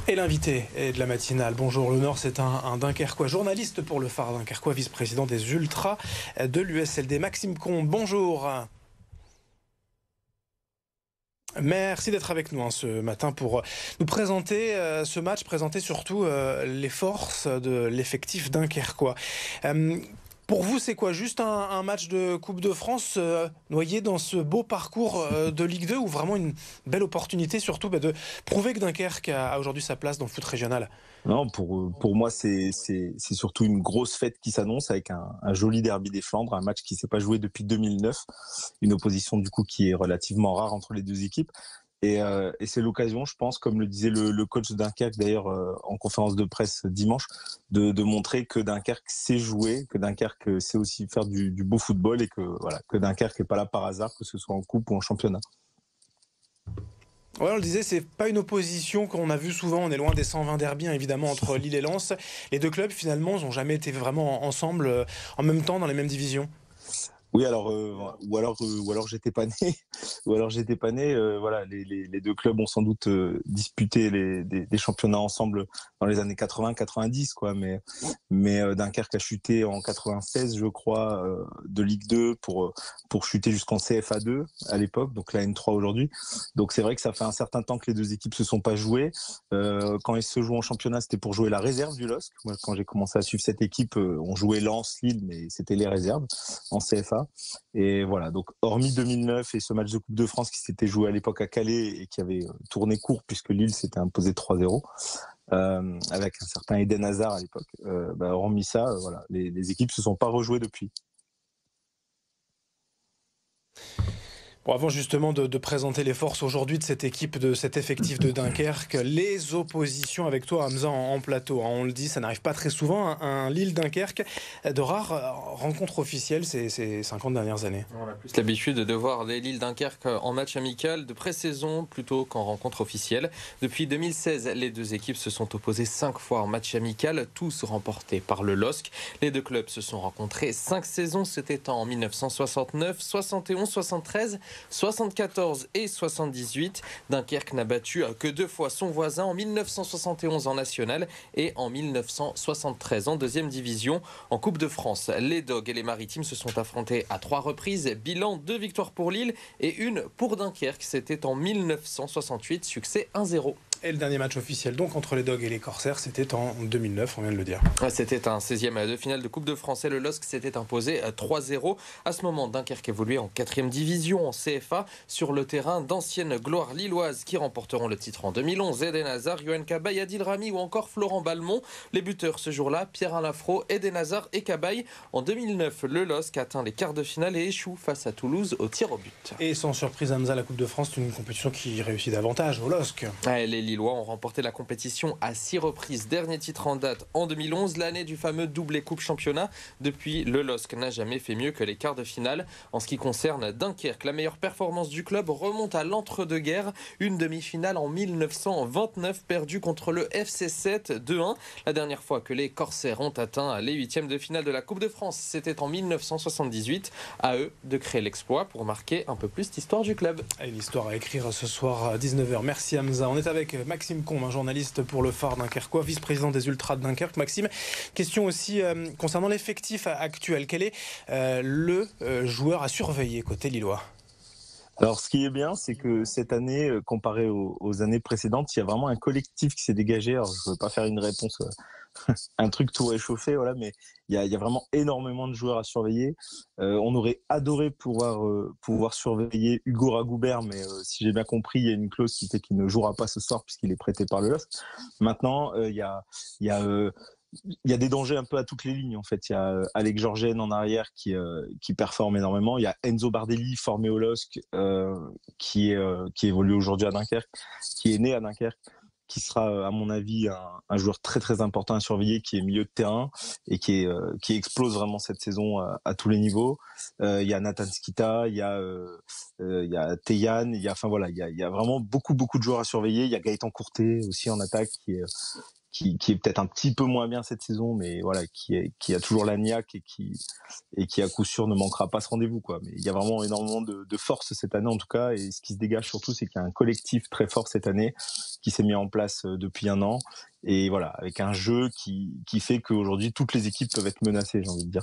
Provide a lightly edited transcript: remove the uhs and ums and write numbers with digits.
Et l'invité est de la matinale. Bonjour, le Nord, c'est un Dunkerquois, journaliste pour le Phare Dunkerquois, vice-président des Ultras de l'USLD. Maxime Combe, bonjour. Merci d'être avec nous ce matin pour nous présenter ce match, présenter surtout les forces de l'effectif dunkerquois. Euh, pour vous, c'est quoi? Juste un match de Coupe de France noyé dans ce beau parcours de Ligue 2 ou vraiment une belle opportunité surtout de prouver que Dunkerque a aujourd'hui sa place dans le foot régional? Non, pour moi, c'est surtout une grosse fête qui s'annonce avec un joli derby des Flandres, un match qui s'est pas joué depuis 2009, une opposition du coup qui est relativement rare entre les deux équipes. Et c'est l'occasion, je pense, comme le disait le coach de Dunkerque d'ailleurs en conférence de presse dimanche, de montrer que Dunkerque sait jouer, que Dunkerque sait aussi faire du beau football et que voilà, que Dunkerque n'est pas là par hasard, que ce soit en coupe ou en championnat. Ouais, on le disait, c'est pas une opposition qu'on a vu souvent. On est loin des 120 derbies, hein, évidemment, entre Lille et Lens. Les deux clubs, finalement, n'ont jamais été vraiment ensemble, en même temps, dans les mêmes divisions. Oui, alors ou alors j'étais pas né, ou alors j'étais pas né. Voilà, les deux clubs ont sans doute disputé des championnats ensemble dans les années 80-90, quoi. Mais Dunkerque a chuté en 96, je crois, de Ligue 2 pour chuter jusqu'en CFA2 à l'époque, donc la N3 aujourd'hui. Donc c'est vrai que ça fait un certain temps que les deux équipes se sont pas jouées. Quand ils se jouent en championnat, c'était pour jouer la réserve du LOSC. Moi, quand j'ai commencé à suivre cette équipe, on jouait Lens, Lille, mais c'était les réserves en CFA. Et voilà, donc hormis 2009 et ce match de Coupe de France qui s'était joué à l'époque à Calais et qui avait tourné court puisque Lille s'était imposé 3-0 avec un certain Eden Hazard à l'époque, hormis ça, voilà, les équipes se sont pas rejouées depuis. Bon, avant justement de présenter les forces aujourd'hui de cette équipe, de cet effectif de Dunkerque, les oppositions avec toi, Hamza, en plateau. Hein, on le dit, ça n'arrive pas très souvent. Un Lille-Dunkerque, de rares rencontres officielles ces 50 dernières années. On a plus l'habitude de voir les Lille-Dunkerque en match amical de pré-saison plutôt qu'en rencontre officielle. Depuis 2016, les deux équipes se sont opposées 5 fois en match amical, tous remportés par le LOSC. Les deux clubs se sont rencontrés 5 saisons, c'était en 1969, 71, 73, 74 et 78. Dunkerque n'a battu que 2 fois son voisin, en 1971 en national et en 1973 en deuxième division. En Coupe de France, les Dogs et les Maritimes se sont affrontés à 3 reprises. Bilan 2 victoires pour Lille et 1 pour Dunkerque. C'était en 1968, succès 1-0. Et le dernier match officiel, donc entre les Dogs et les Corsaires, c'était en 2009, on vient de le dire. C'était un 16e de finale de Coupe de France et le LOSC s'était imposé 3-0. À ce moment, Dunkerque évoluait en 4e division en CFA sur le terrain d'anciennes gloires lilloises qui remporteront le titre en 2011. Eden Hazard, Yohan Cabaye, Adil Rami ou encore Florent Balmont. Les buteurs ce jour-là, Pierre Lafro, Eden Hazard et Cabaye. En 2009, le LOSC atteint les quarts de finale et échoue face à Toulouse au tir au but. Et sans surprise, Hamza, la Coupe de France, c'est une compétition qui réussit davantage au LOSC. Les Lillois ont remporté la compétition à 6 reprises. Dernier titre en date en 2011, l'année du fameux doublé Coupe Championnat. Depuis, le LOSC n'a jamais fait mieux que les quarts de finale. En ce qui concerne Dunkerque, la meilleure performance du club remonte à l'entre-deux-guerres. Une demi-finale en 1929 perdue contre le FC 7 2-1. La dernière fois que les Corsaires ont atteint les huitièmes de finale de la Coupe de France, c'était en 1978. À eux de créer l'exploit pour marquer un peu plus l'histoire du club. Et l'histoire à écrire ce soir à 19h. Merci Hamza. On est avec Maxime Combe, un journaliste pour le Phare Dunkerquois, vice-président des Ultras de Dunkerque. Maxime, question aussi concernant l'effectif actuel. Quel est le joueur à surveiller côté lillois? Alors, ce qui est bien, c'est que cette année, comparé aux années précédentes, il y a vraiment un collectif qui s'est dégagé. Alors, je ne veux pas faire une réponse, un truc tout réchauffé, voilà, mais il y a vraiment énormément de joueurs à surveiller. On aurait adoré pouvoir surveiller Hugo Ragoubert, mais si j'ai bien compris, il y a une clause qui fait qu'il ne jouera pas ce soir puisqu'il est prêté par le LOSC. Maintenant, il y a des dangers un peu à toutes les lignes en fait. Il y a Alex Georgen en arrière qui performe énormément. Il y a Enzo Bardelli formé au LOSC qui évolue aujourd'hui à Dunkerque, qui est né à Dunkerque, qui sera à mon avis un joueur très très important à surveiller, qui est milieu de terrain et qui explose vraiment cette saison à tous les niveaux. Il y a Nathan Skita, il y a Teyan, il y a vraiment beaucoup de joueurs à surveiller. Il y a Gaëtan Courtet aussi en attaque qui est peut-être un petit peu moins bien cette saison, mais voilà, qui a toujours la niaque et qui à coup sûr ne manquera pas ce rendez-vous, quoi. Mais il y a vraiment énormément de force cette année en tout cas, et ce qui se dégage surtout, c'est qu'il y a un collectif très fort cette année qui s'est mis en place depuis un an, et voilà, avec un jeu qui fait qu'aujourd'hui toutes les équipes peuvent être menacées, j'ai envie de dire.